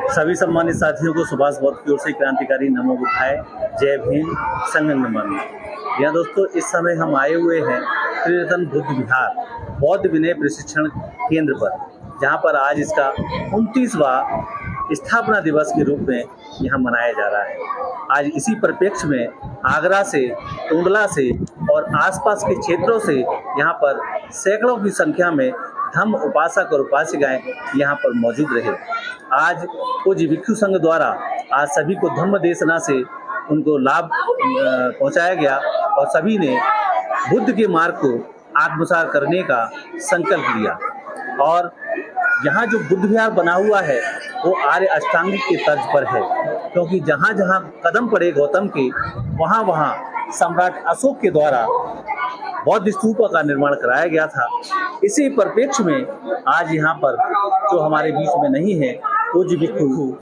सभी सम्मानित साथियों को सुभाष बौद्ध की ओर से क्रांतिकारी नमो बुद्धाय, जय भीम, संगम नमामि। या दोस्तों, इस समय हम आए हुए हैं त्रिरत्न बुद्ध विहार बौद्ध विनय प्रशिक्षण केंद्र पर, जहां पर आज इसका 29वां स्थापना दिवस के रूप में यहाँ मनाया जा रहा है। आज इसी परिप्रेक्ष्य में आगरा से, टुंडला से और आसपास के क्षेत्रों से यहाँ पर सैकड़ों की संख्या में धम्म उपासक और उपासिकाएं यहाँ पर मौजूद रहे। आज पूज्य भिक्षु संघ द्वारा आज सभी को धम्म देशना से उनको लाभ पहुँचाया गया और सभी ने बुद्ध के मार्ग को आत्मसात करने का संकल्प लिया। और यहाँ जो बुद्ध विहार बना हुआ है वो आर्य अष्टांगिक के तर्ज पर है, क्योंकि जहाँ जहाँ कदम पड़े गौतम के, वहाँ वहाँ सम्राट अशोक के द्वारा बौद्ध स्तूपों का निर्माण कराया गया था। इसी परिप्रेक्ष्य में आज यहाँ पर जो हमारे बीच में नहीं है, पूज्य भिक्षु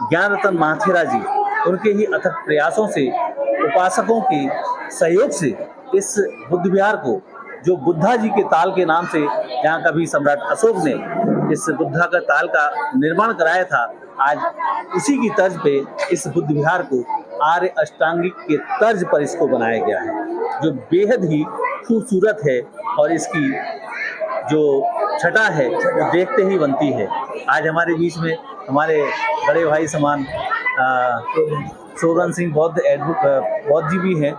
ज्ञान रतन महाथेरा जी, उनके ही अथक प्रयासों से, उपासकों के सहयोग से इस बुद्ध विहार को, जो बुद्धा जी के ताल के नाम से यहाँ कभी सम्राट अशोक ने इस बुद्धा का ताल का निर्माण कराया था, आज उसी की तर्ज पे इस बुद्ध विहार को आर्य अष्टांगिक के तर्ज पर इसको बनाया गया है, जो बेहद ही खूबसूरत है और इसकी जो छटा है वो देखते ही बनती है। आज हमारे बीच में हमारे बड़े भाई समान शोभन सिंह बौद्ध जी भी हैं,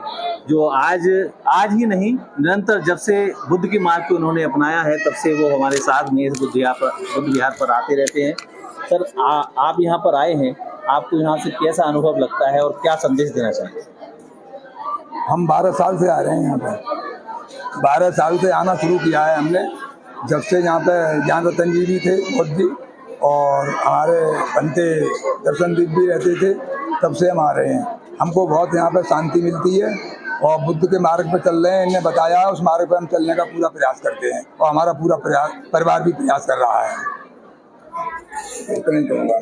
जो आज ही नहीं, निरंतर जब से बुद्ध के मार्ग को उन्होंने अपनाया है तब से वो हमारे साथ में इस बुद्ध विहार पर आते रहते हैं। सर, आप यहाँ पर आए हैं, आपको यहाँ से कैसा अनुभव लगता है और क्या संदेश देना चाहते हैं? हम 12 साल से आ रहे हैं यहाँ पर। 12 साल से आना शुरू किया है हमने, जब से यहाँ पे ज्ञान रतन जी भी थे, बौद्ध जी, और हमारे बनते दर्शनदीप भी रहते थे, तब से हम आ रहे हैं। हमको बहुत यहाँ पे शांति मिलती है और बुद्ध के मार्ग पर चल रहे हैं। इन्हें बताया है, उस मार्ग पर हम चलने का पूरा प्रयास करते हैं और हमारा पूरा परिवार भी प्रयास कर रहा है।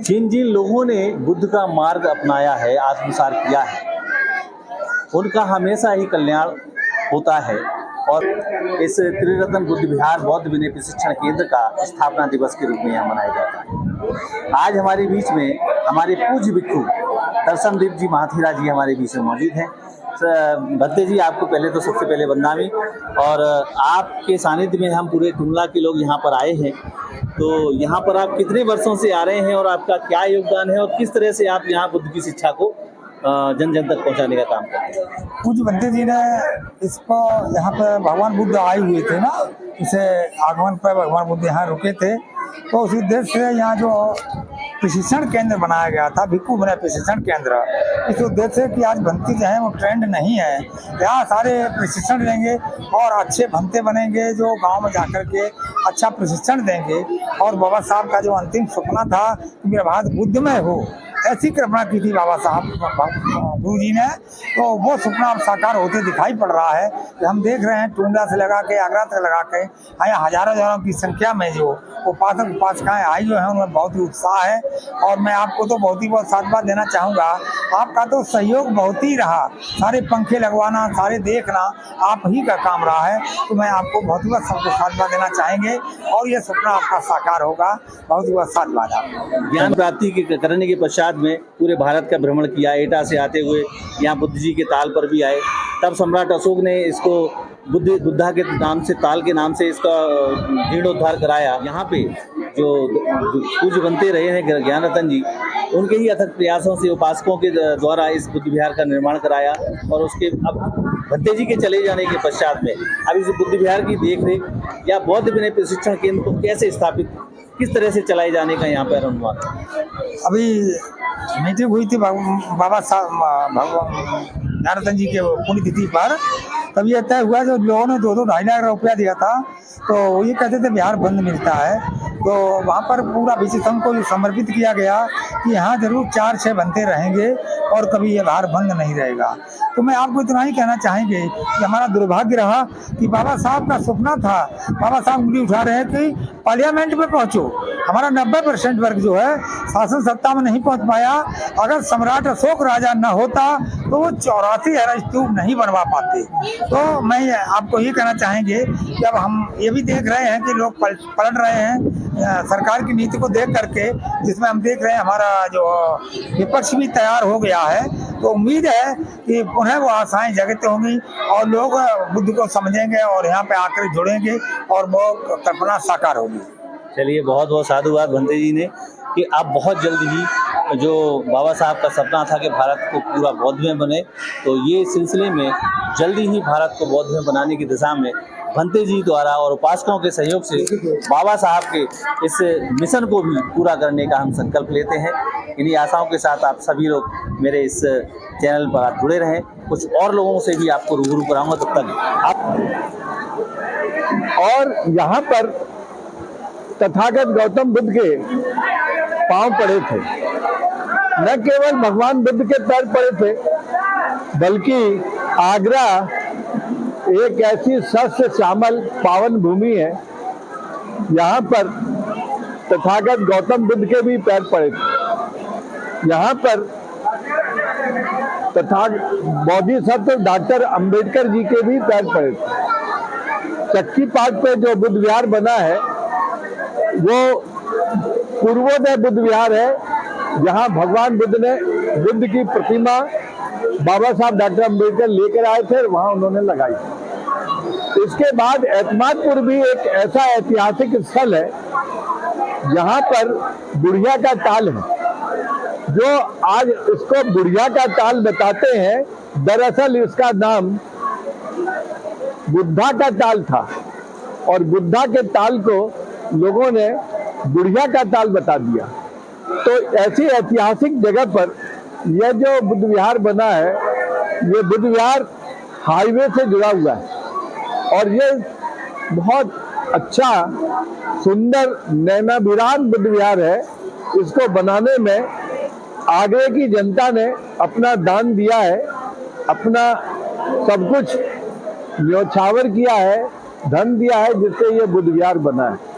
जिन जिन लोगों ने बुद्ध का मार्ग अपनाया है, आत्मसात किया है, उनका हमेशा ही कल्याण होता है। और इस त्रिरत्न बुद्ध विहार बौद्ध विनय प्रशिक्षण केंद्र का स्थापना दिवस के रूप में यहाँ मनाया जाता है। आज हमारे बीच में हमारे पूज्य भिक्षु दर्शनदीप जी महाथेरा जी हमारे बीच में मौजूद हैं। भद्दे जी, आपको पहले तो सबसे पहले वंदनामी, और आपके सानिध्य में हम पूरे टुंडला के लोग यहाँ पर आए हैं। तो यहाँ पर आप कितने वर्षों से आ रहे हैं और आपका क्या योगदान है और किस तरह से आप यहाँ बुद्ध की शिक्षा को जन जन तक पहुँचाने का काम करते हैं? पूज्य भद्दे जी ने इसको, यहाँ पे भगवान बुद्ध आए हुए थे ना, इसे आगमन पर भगवान बुद्ध यहाँ रुके थे, तो उस उद्देश्य से यहाँ जो प्रशिक्षण केंद्र बनाया गया था, भिक्षु विनय प्रशिक्षण केंद्र, इस उद्देश्य से कि आज भंती जो है वो ट्रेंड नहीं है, यहाँ सारे प्रशिक्षण लेंगे और अच्छे भंते बनेंगे जो गांव में जाकर के अच्छा प्रशिक्षण देंगे। और बाबा साहब का जो अंतिम सपना था कि मेरा भारत बुद्धमय हो, ऐसी कल्पना की थी बाबा साहब गुरु जी ने, तो वो सपना अब साकार होते दिखाई पड़ रहा है। कि हम देख रहे हैं टुंडला से लगा के आगरा तक लगा के यहाँ हजारों की संख्या में जो उपासक उपासिकाएं आई जो हैं, उनमें बहुत ही उत्साह है। और मैं आपको तो बहुत साधुवाद देना चाहूँगा, आपका तो सहयोग बहुत ही रहा, सारे पंखे लगवाना, सारे देखना आप ही का काम रहा है। तो मैं आपको बहुत सबको साधुवाद देना चाहेंगे और ये सपना आपका साकार होगा। बहुत साधुवाद। आप ज्ञान प्राप्ति करने के पश्चात में पूरे भारत का भ्रमण किया, एटा से आते हुए यहाँ बुद्ध जी के ताल पर भी आए। तब सम्राट अशोक ने इसको बुद्धा के नाम से, ताल के नाम से इसका जीर्णोद्धार कराया। यहाँ पे जो पूज्य बनते रहे हैं ज्ञान रतन जी, उनके ही अथक प्रयासों से उपासकों के द्वारा इस बुद्ध विहार का निर्माण कराया। और उसके अब भद्दे जी के चले जाने के पश्चात में अब इस बुद्ध विहार की देखरेख या बौद्ध विनय प्रशिक्षण केंद्र को कैसे स्थापित, किस तरह से चलाए जाने का यहाँ पर अनुमान? अभी मीटिंग हुई थी बाबा साहब ज्ञान रतन जी के पुण्यतिथि पर, तब ये तय हुआ जो लोगों ने 2-2 लाख रुपया दिया था, तो ये कहते थे बिहार बंद मिलता है, तो वहाँ पर पूरा विश्व संघ को समर्पित किया गया कि यहाँ जरूर 4-6 बनते रहेंगे और कभी ये बिहार बंद नहीं रहेगा। तो मैं आपको इतना ही कहना चाहेंगे कि हमारा दुर्भाग्य रहा कि बाबा साहब का सपना था, बाबा साहब उंगली उठा रहे हैं कि पार्लियामेंट में पहुँचो। हमारा 90% वर्ग जो है शासन सत्ता में नहीं पहुँच पाया। अगर सम्राट अशोक राजा न होता तो वो 84 स्तूप नहीं बनवा पाते। तो मैं आपको ये कहना चाहेंगे कि अब हम ये भी देख रहे हैं कि लोग पलट रहे हैं सरकार की नीति को देख करके, जिसमें हम देख रहे हैं हमारा जो विपक्ष भी तैयार हो गया है। तो उम्मीद है कि पुनः वो आशाएं जगते होंगी और लोग बुद्ध को समझेंगे और यहाँ पे आकर जुड़ेंगे और वो कल्पना साकार होगी। चलिए, बहुत बहुत साधुवाद भंते जी ने कि आप बहुत जल्द ही जो बाबा साहब का सपना था कि भारत को पूरा बौद्धमय बने, तो ये सिलसिले में जल्दी ही भारत को बौद्धमय बनाने की दिशा में भंते जी द्वारा और उपासकों के सहयोग से बाबा साहब के इस मिशन को भी पूरा करने का हम संकल्प लेते हैं। इन्हीं आशाओं के साथ आप सभी लोग मेरे इस चैनल पर आप जुड़े रहें। कुछ और लोगों से भी आपको रूबरू कराऊंगा, तब तक आप। और यहाँ पर तथागत गौतम बुद्ध के पांव पड़े थे। न केवल भगवान बुद्ध के पैर पड़े थे, बल्कि आगरा एक ऐसी सस्य श्यामल पावन भूमि है, यहाँ पर तथागत गौतम बुद्ध के भी पैर पड़े थे। यहाँ पर बोधिसत्व डॉक्टर अंबेडकर जी के भी पैर पड़े थे। चक्की पार्क पे जो बुद्ध विहार बना है वो पूर्वोदय बुद्ध विहार है, जहाँ भगवान बुद्ध ने बुद्ध की प्रतिमा बाबा साहब डॉक्टर अंबेडकर लेकर आए थे, वहां उन्होंने लगाई। इसके बाद एतमादपुर भी एक ऐसा ऐतिहासिक स्थल है जहाँ पर बुढ़िया का ताल है, जो आज इसको बुढ़िया का ताल बताते हैं। दरअसल इसका नाम बुद्धा का ताल था और बुद्धा के ताल को लोगों ने बुढ़िया का ताल बता दिया। तो ऐसी ऐतिहासिक जगह पर यह जो बुद्ध विहार बना है, ये बुद्ध विहार हाईवे से जुड़ा हुआ है और ये बहुत अच्छा सुंदर नैनाभिराम बुद्ध विहार है। इसको बनाने में आगरे की जनता ने अपना दान दिया है, अपना सब कुछ न्योछावर किया है, धन दिया है, जिससे ये बुद्ध विहार बना है।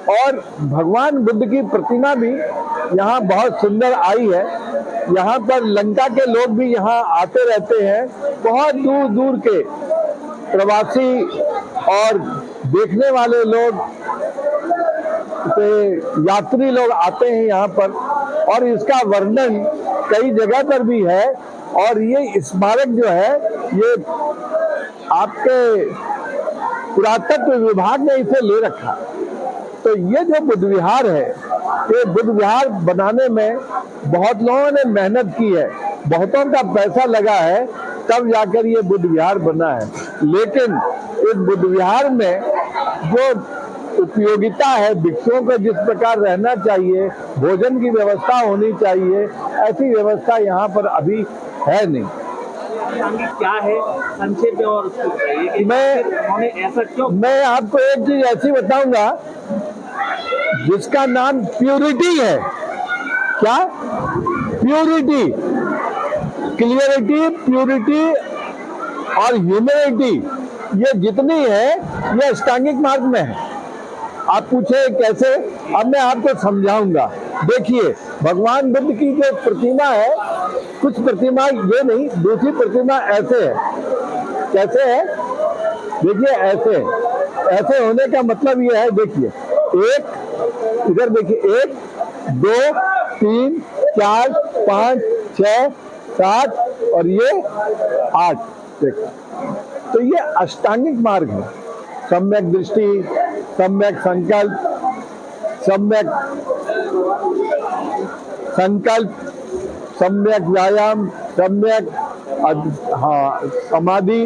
और भगवान बुद्ध की प्रतिमा भी यहाँ बहुत सुंदर आई है। यहाँ पर लंका के लोग भी यहाँ आते रहते हैं, बहुत दूर दूर के प्रवासी और देखने वाले लोग, यात्री लोग आते हैं यहाँ पर, और इसका वर्णन कई जगह पर भी है। और ये स्मारक जो है, ये आपके पुरातत्व विभाग ने इसे ले रखा। तो ये जो बुद्ध विहार है, ये बुद्ध विहार बनाने में बहुत लोगों ने मेहनत की है, बहुतों का पैसा लगा है, तब जाकर ये बुद्ध विहार बना है। लेकिन इस बुद्ध विहार में जो उपयोगिता है, भिक्षुओं को जिस प्रकार रहना चाहिए, भोजन की व्यवस्था होनी चाहिए, ऐसी व्यवस्था यहाँ पर अभी है नहीं। क्या है संक्षेप में और उसको बताइए, मैं आपको एक चीज ऐसी बताऊंगा जिसका नाम प्यूरिटी है। क्या? प्यूरिटी, क्लियरिटी, प्यूरिटी और ह्यूमिलिटी, ये जितनी है ये अष्टांगिक मार्ग में है। आप पूछे कैसे, अब मैं आपको समझाऊंगा। देखिए, भगवान बुद्ध की जो प्रतिमा है, कुछ प्रतिमा ये नहीं, दूसरी प्रतिमा ऐसे है। कैसे है? देखिए, ऐसे होने का मतलब ये है, देखिए, एक इधर देखिए, 1 2 3 4 5 6 7 और ये 8। देखो, तो ये अष्टांगिक मार्ग है। सम्यक दृष्टि, सम्यक संकल्प, सम्यक व्यायाम, सम्यक समाधि,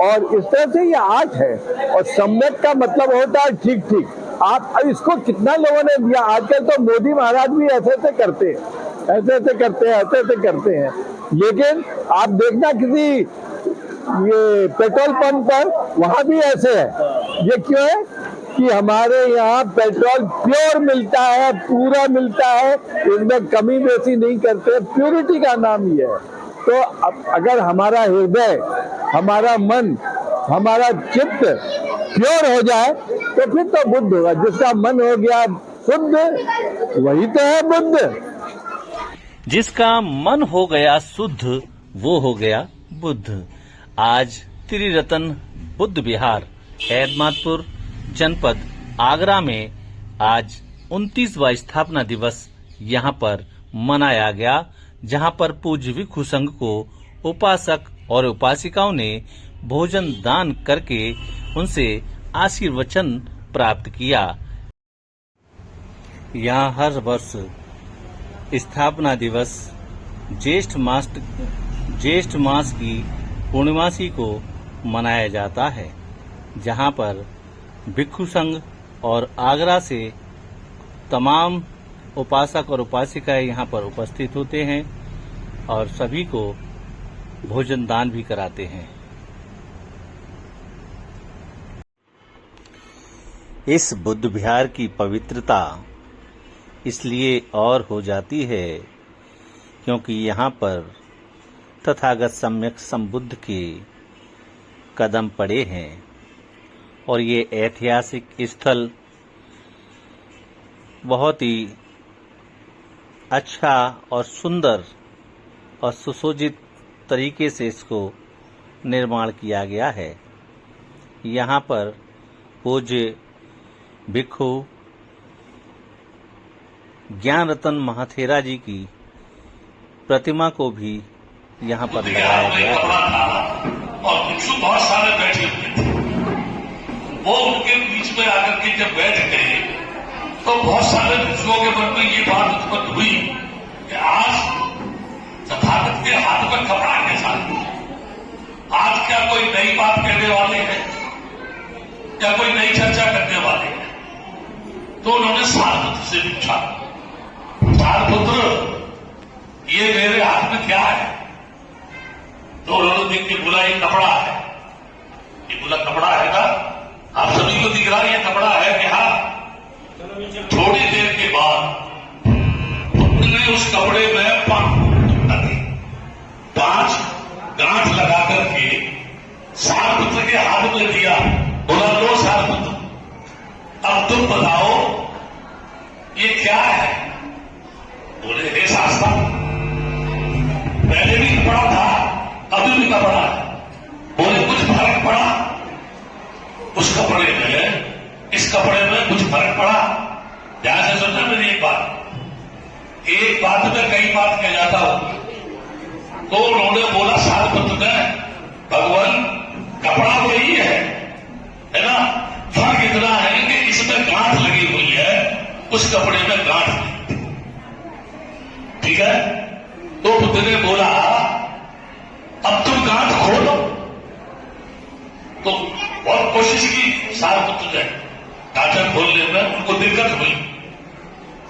और इस तरह से ये 8 है। और सम्यक का मतलब होता है ठीक ठीक। आप इसको कितना लोगों ने दिया, आजकल तो मोदी महाराज भी ऐसे करते हैं, ऐसे करते हैं। लेकिन आप देखना किसी ये पेट्रोल पंप पर, वहां भी ऐसे है। ये क्यों है? कि हमारे यहाँ पेट्रोल प्योर मिलता है, पूरा मिलता है, इसमें कमी बेसी नहीं करते। प्यूरिटी का नाम ये है। तो अगर हमारा हृदय, हमारा मन, हमारा चित्त प्योर हो जाए तो फिर तो बुद्ध होगा। जिसका मन हो गया शुद्ध, वही तो है बुद्ध। जिसका मन हो गया शुद्ध, वो हो गया बुद्ध। आज त्रिरत्न बुद्ध विहार हैदमातपुर जनपद आगरा में आज 29वां स्थापना दिवस यहाँ पर मनाया गया, जहाँ पर पूज्य भिक्षु संघ को उपासक और उपासिकाओं ने भोजन दान करके उनसे आशीर्वचन प्राप्त किया। यहाँ हर वर्ष स्थापना दिवस ज्येष्ठ मास की पूर्णिमासी को मनाया जाता है, जहाँ पर भिक्षु संघ और आगरा से तमाम उपासक और उपासिकाएं यहाँ पर उपस्थित होते हैं और सभी को भोजन दान भी कराते हैं। इस बुद्ध विहार की पवित्रता इसलिए और हो जाती है क्योंकि यहाँ पर तथागत सम्यक संबुद्ध के कदम पड़े हैं और ये ऐतिहासिक स्थल बहुत ही अच्छा और सुंदर और सुसज्जित तरीके से इसको निर्माण किया गया है। यहाँ पर पूज्य भिक्षु ज्ञान रतन महाथेरा जी की प्रतिमा को भी यहाँ पर लगाया गया है और भिक्षु बहुत सारे बैठे हुए थे। वो उनके बीच में आकर के जब बैठ गए तो बहुत सारे भिक्षुओं के मन में ये बात उत्पन्न हुई कि आज तथागत के हाथ में कपड़ा के साथ आज क्या कोई नई बात कहने वाले हैं या कोई नई चर्चा करने वाले हैं। तो उन्होंने सारपुत्र से पूछा, सारपुत्र ये मेरे हाथ में क्या है? तो उन्होंने देख के बोला ये कपड़ा है। ये बोला कपड़ा है ना, आप सभी को दिख रहा है ये कपड़ा है कि हाँ। थोड़ी देर के बाद उन्होंने उस कपड़े में 5 गांठ लगा करके सारपुत्र के हाथ में दिया। बोला लो सारपुत्र, अब तुम बताओ ये क्या है? बोले हे शास्ता, पहले भी कपड़ा था अभी भी कपड़ा है। बोले कुछ फर्क पड़ा उस कपड़े में इस कपड़े में कुछ फर्क पड़ा? ध्यान से सुनना मेरी एक बात में कई बात कह जाता हूं। तो उन्होंने बोला सारपुत्र ने, भगवान कपड़ा वही है ना, फर्क इतना है कि इसमें गांठ लगी हुई है उस कपड़े में गांठ नहीं। ठीक है। तो बुद्ध ने बोला अब तुम गांठ खोलो। तो बहुत कोशिश की सारपुत्र ने गांठें खोलने में, उनको दिक्कत हुई।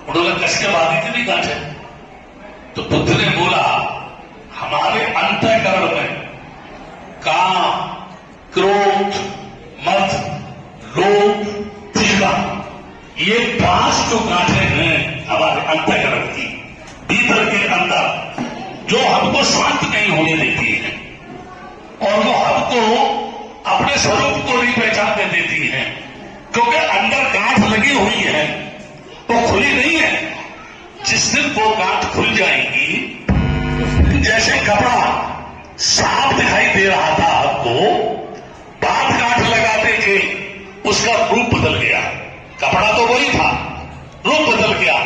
उन्होंने कस के बांधी थी नहीं गांठें। तो बुद्ध ने बोला हमारे अंतःकरण में काम, क्रोध, मद, लोभ, तीव्रता, ये 5 जो गांठें हैं हमारे अंतःकरण की भीतर के अंदर, जो हमको शांत नहीं होने देती है और वो हमको अपने स्वरूप को नहीं पहचानने देती है। क्योंकि अंदर गांठ लगी हुई है, वो खुली नहीं है। जिस दिन वो गांठ खुल जाएगी, जैसे कपड़ा साफ दिखाई दे रहा था आपको, बात गांठ लगाते थे उसका रूप बदल गया। कपड़ा तो वही था, रूप बदल गया।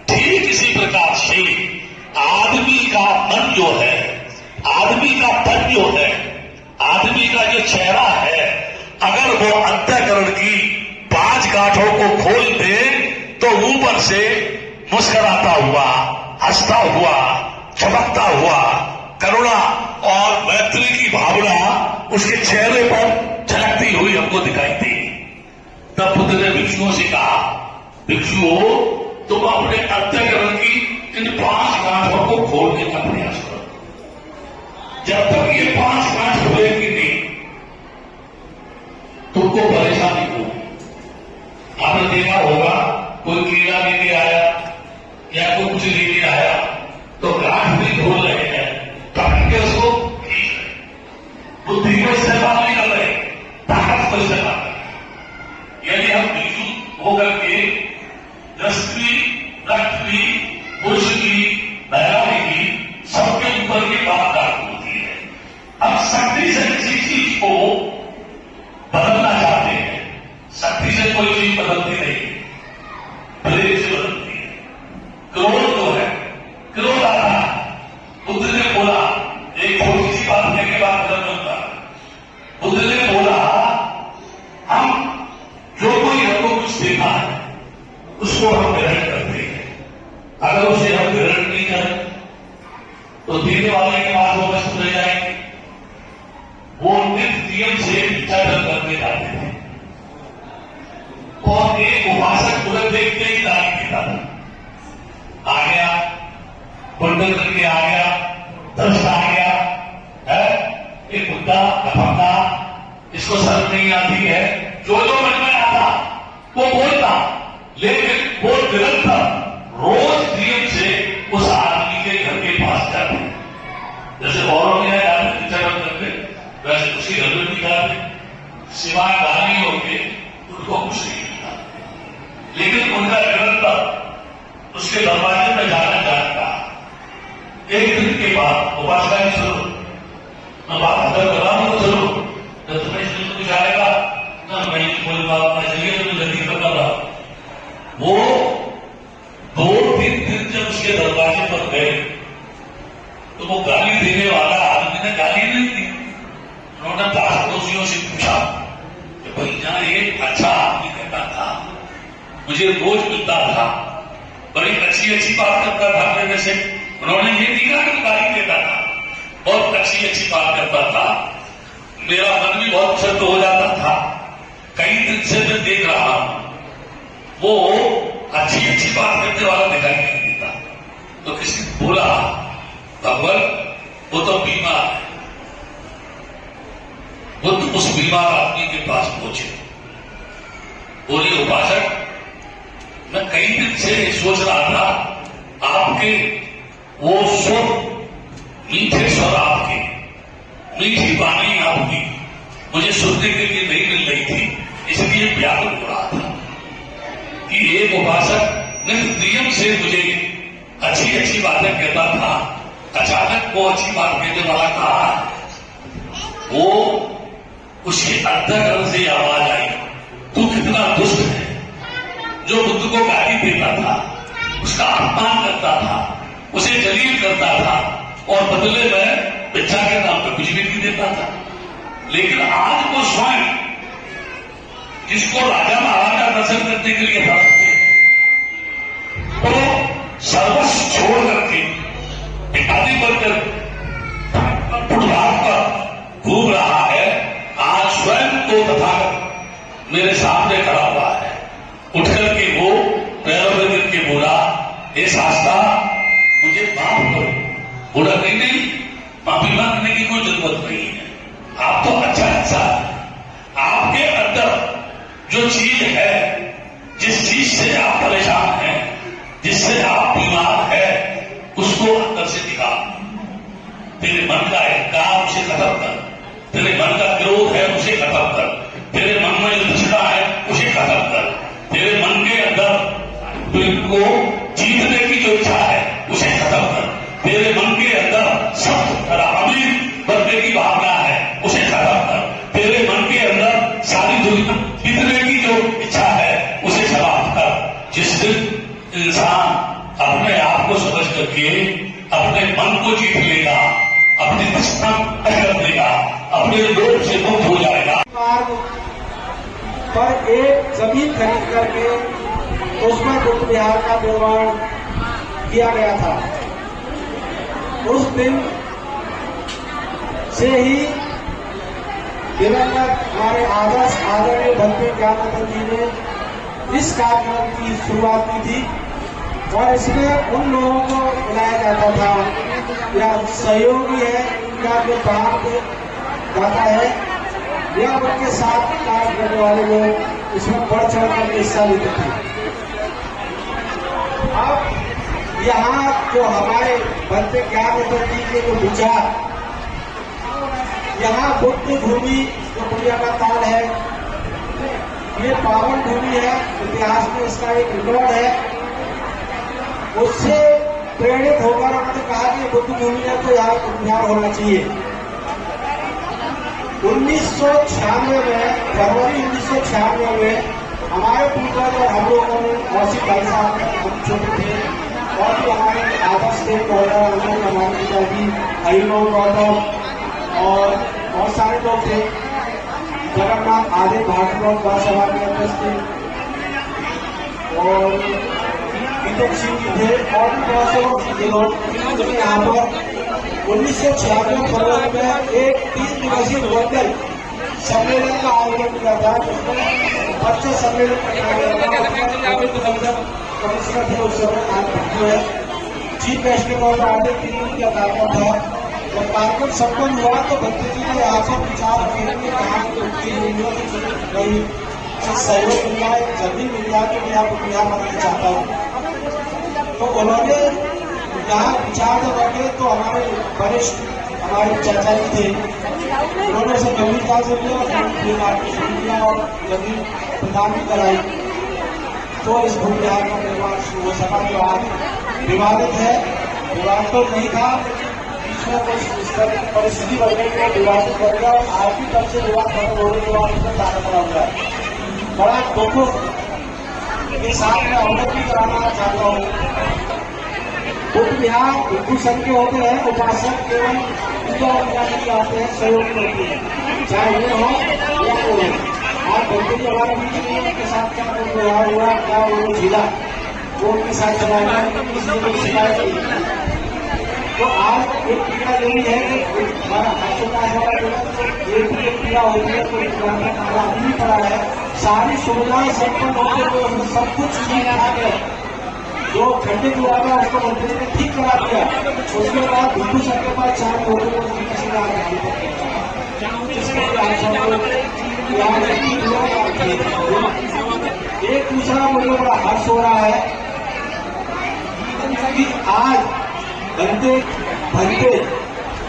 ठीक इसी प्रकार से आदमी का मन जो है, आदमी का तन जो है, आदमी का जो चेहरा है, अगर वो अंतःकरण की 5 गांठों को खोल दे तो ऊपर से मुस्कुराता हुआ, हंसता हुआ, चमकता हुआ, करुणा और मैत्री की भावना उसके चेहरे पर झलकती हुई हमको दिखाई दी। तब बुद्ध ने भिक्षुओं से कहा, भिक्षुओं तुम अपने अंतःकरण की इन 5 गांठों को खोलने का प्रयास करो। जब तक ये 5 गांठ खुलेगी नहीं तुमको परेशानी हो। आपने देखा होगा कोई कीड़ा लेके आया या कोई कुछ लेके आया तो गांठ भी खोल रहे हैं, पकड़ के उसको बुद्धि को इस्तेमाल नहीं कर रहे, ताकत को इस्तेमाल कर रहे। यदि हम भिक्षु होकर के दृष्टि, रक्त की, पुरुष की, महिलाओं की, सबके ऊपर की बात होती अगर उसे हम ग्रहण नहीं करें तो देने वाले के पास वो वस्तु रह जाएंगे। वो नियम से भिक्षाटन करने जाते थे और एक उपासक तुरंत देखते ही दान देता था। आ गया, बंडल करके आ गया, दस्त आ गया है, एक मुद्दा लफंगा, इसको शर्म नहीं आती है, जो मन में आता वो बोलता, लेकिन वो निरंतर रोज नियम से उस आदमी के घर के पास जाते। जैसे गौरव में करते वैसे उसी घर में भी जाते, सिवाय गालियों के उनको कुछ नहीं मिलता, लेकिन उनका निरंतर उसके दरवाजे में जाना चाहता। एक दिन के बाद उपासना की शुरू, मैं बात कर रहा हूं तो जरूर तुम्हें कुछ आएगा ना, मैं कोई बात नहीं, तो जल्दी कर रहा। वो 2-3 दिन जब उसके दरवाजे पर गए तो वो गाली देने वाला आदमी ने गाली नहीं दी। उन्होंने पास पड़ोसियों से पूछा कि भैया ये अच्छा आदमी कहता था, मुझे रोज मिलता था, बड़ी अच्छी अच्छी बात करता था मेरे से। उन्होंने ये देखा कि गाली देता था, बहुत अच्छी अच्छी बात करता था, मेरा मन भी बहुत प्रसन्न हो जाता था। कई दिन से मैं देख रहा हूं वो अच्छी अच्छी बात करने वाला दिखाई नहीं देता। तो किसी ने बोला, भगवान वो तो बीमार है। वो तो उस बीमार आदमी के पास पहुंचे, बोले उपासक, मैं कई दिन से सोच रहा था आपके वो स्वर, मीठे स्वर आपके, मीठी वाणी आपकी मुझे सुनने के लिए नहीं मिल रही थी, इसलिए व्याकुल हो रहा था कि एक उपासक नियम से मुझे अच्छी अच्छी बातें कहता था, अचानक वो अच्छी बात कहने वाला कहा। वो उसके अंतःकरण से आवाज आई, तू कितना दुष्ट है, जो बुद्ध को गाली देता था, उसका अपमान करता था, उसे जलील करता था और बदले में भिक्षा के नाम पर कुछ भी नहीं देता था। लेकिन आज वो स्वयं जिसको राजा महाराजा दर्शन करने के लिए जाते तो सर्वस्व छोड़ करके भिखारी बनकर फुटपाथ पर घूम रहा है। आज स्वयं तो तथागत मेरे सामने खड़ा हुआ है, उठ करके वो पैरों में गिर के बोला, हे शास्त्रा मुझे माफ करो। बोला नहीं, माफी मांगने की कोई जरूरत नहीं है, आप तो अच्छा इंसान है, आपके अंदर जो चीज है, जिस चीज से आप परेशान हैं, जिससे आप बीमार हैं, उसको अंदर से निकाल। तेरे मन का अहंकार उसे खत्म कर, तेरे मन का क्रोध है उसे खत्म कर, तेरे मन में जो दुष्टता है उसे खत्म कर, तेरे मन के अंदर को जीतने की जो इच्छा है उसे खत्म कर, तेरे मन के अंदर सब अमीर बनने की भावना है उसे खत्म कर, तेरे मन के अंदर सारी दुनिया जीतने की जो इच्छा है उसे समाप्त कर। जिस दिन इंसान अपने आप को समझ करके अपने मन को जीत लेगा, अपनी दुष्टता कर लेगा, अपने लोभ से मुक्त हो जाएगा। पर एक जमीन खरीद करके उसमें बुद्ध विहार का निर्माण किया गया था। उस दिन से ही दिवंगत हमारे आदरणीय भक्ति ज्ञानानंद जी ने इस कार्यक्रम की शुरुआत की थी और इसमें उन लोगों को बुलाया जाता था या सहयोगी है या जो दान दाता है या उनके साथ कार्य करने वाले लोग इसमें बढ़ चढ़ कर हिस्सा लेते थे। अब यहाँ जो हमारे भक्ति ज्ञानानंद जी के जो विचार, यहाँ बुद्ध भूमि जो दुनिया का ताल है, ये पावन भूमि है, इतिहास में इसका एक रिकॉर्ड है। उससे प्रेरित होकर उन्होंने कहा कि बुद्ध भूमि है तो यहाँ उद्धार होना चाहिए। 1996 में, फरवरी 1996 में हमारे पूर्वज और हम लोगों ने मौसी भाई साहब हम छोटे थे और भी हमारे आदर्श थे हमारे पिताजी हरिओम गौतम और बहुत सारे लोग थे, जगन्नाथ आदि भाषण सभा के अध्यक्ष थे और कीटक सिंह जी थे और भी बहुत से लोग थे लोग यहाँ पर 1996 फरवरी में एक 3 दिवसीय वर्चुअल सम्मेलन का आयोजन किया था, जिसमें बच्चे सम्मेलन किया गया था। कमिश्नर थे उस समय आज है चीफ गेस्ट के तौर पर आगे किया जाता था। जब कार्यक्रम संपन्न हुआ तो भक्ति जी ने यहाँ पर विचार रखने के कहा कि उनकी नहीं सहयोग मिल जाए, जल्दी मिल जाए तो मैं आपको यहाँ बनाना चाहता हूँ। तो उन्होंने यहाँ विचार जब रखे तो हमारे वरिष्ठ हमारे चाचा जी थे, उन्होंने उसे गंभीरता से लिया और जमीन प्रदान भी कराई। तो इस भूमि विहार का निर्माण शुरू हो सका, जो आज विवादित है। विवाद तो नहीं था, इसमें कुछ परिस्थिति बन गई तो विवादित बन गया और आज भी तब से विवाद खत्म होने के बाद उसमें ताला पड़ा हुआ है। बड़ा दुखों के साथ मैं अवगत भी कराना चाहता हूँ। बुद्ध विहार हिंदू संघ के होते हैं, उपासक केवल पूजा अर्चना के लिए आते हैं, सहयोग करते हैं, चाहे ये हो या कोई हो। आज भक्ति जी हमारे बीच में उनके साथ क्या व्यवहार हुआ, क्या वो झीला वो उनके साथ चलाया, इसलिए शिकायत की। तो आज एक पीड़ा यही है कि हमारा एक पीड़ा होती है, कोई काला नहीं पड़ा है, सारी सुविधाएं संपन्न होते हुए उसमें सब कुछ ठीक ठाक है। जो खंडित हुआ था उसको मंत्री ने ठीक करा दिया। उसके बाद हिंदू संघ के पास 4 लोगों को किसी का एक दूसरा मुझे बड़ा हर्ष हो रहा है कि आज घंटे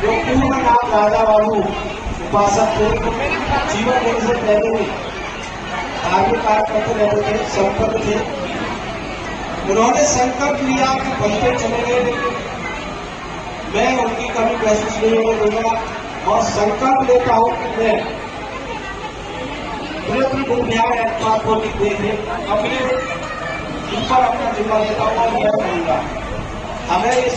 जो पूर्व नाम राजा बाबू उपासक थे, जीवन देने से पहले भी धार्मिक कार्य करते रहते थे, संपन्न थे, उन्होंने संकल्प लिया कि बनते चलेंगे, मैं उनकी कभी महसूस नहीं होने दूंगा और संकल्प लेता हूं कि मैं अपने भूमि विहार एक्ट को देखे अपने ऊपर अपना जिम्मा देता हूं और मैं कहूंगा हमें इस